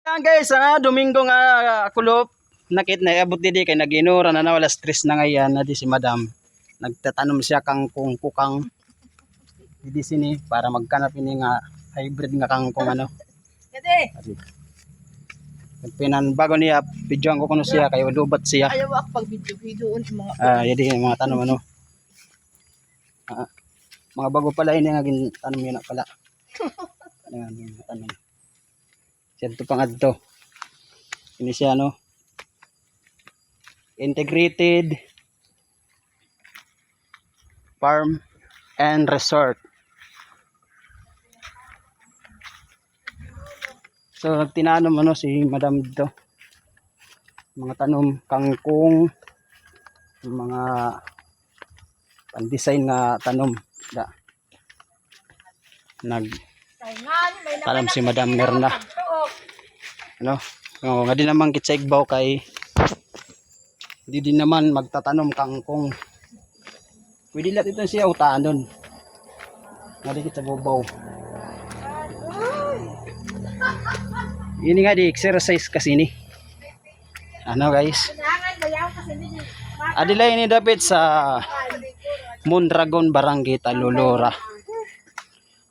Yan guys, Domingo nga kulop nakit na abot didi kay naginura na wala stress na ngayon na di si Madam. Nagtatanom siya kang kukang didi sini para magkanap ini nga hybrid nga kangkong ano. Kade. Pinan bago niya videoan ko kuno siya kay lubat siya. Ayaw ako pag video mga Yadi mga tanom ano. Mga bago pala ini nga tanom yun na pala. Ayan, tanom. Siya ito pang adto. Ini siya no. Integrated Farm and Resort. So nagtinanom ano si Madam dito. Mga tanom kangkong, mga pan-design nga tanom. Tanom si Madam Merna. Ano? Nga di naman kitsaigbaw kay di din naman magtatanom kangkong. Pwede lahat ito siya utanon. Nga di kita babaw. Ini nga di exercise kasi ni. Ano guys? Adila ini dapat sa Mondragon Barangay Talulura.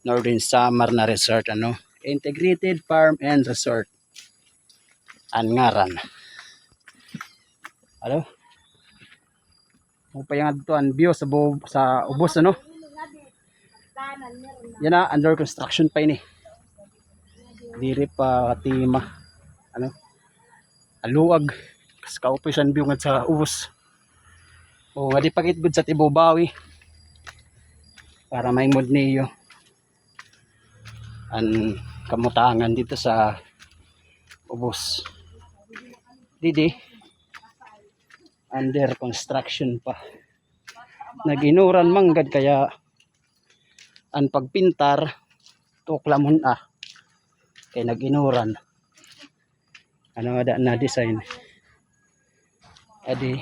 Northern Samar na resort ano. Integrated Farm and Resort. Angaran. Ano? Upay nga dito ang view sa ubos ano. Yan na under construction pa ini. Diri pa katima ano. Aluag kas kaupay san view nga sa ubos. O nga di pakit gud sa Tibubawi. Para may mood niyo. An kamutangan dito sa ubos. Didi under construction pa. Naginuran manggad kaya ang pagpintar tuklamon kay naginuran. Ano ada na design. Adi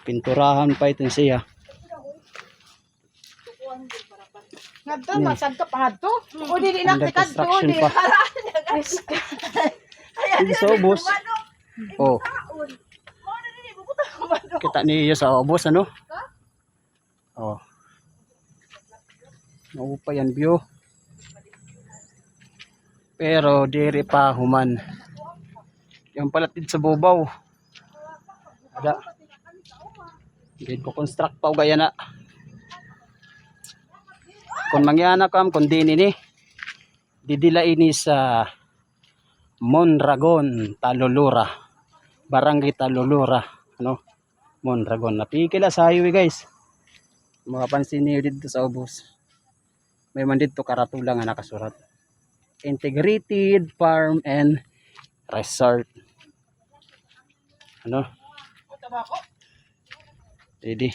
pinturahan pa ito siya. Ngadto masad ka pa hadto. O dili lang Under tikad to construction di. pa. Dito sa ubos. Oh. Kita niyo sa ubos ano? Oh. Naupa yan view. Pero diri pa human. Yung palatid sa bubaw. Ada. Hindi ko construct pa gaya na. Kung mangyana kam kung din ini didila ini sa Mondragon Talulura. Barangay Talulura, ano? Mondragon. Napikila sa highway guys. Mga pansin niyo dito sa ubos. May man dito karatula nga nakasurat. Integrated Farm and Resort. Ano? Ready?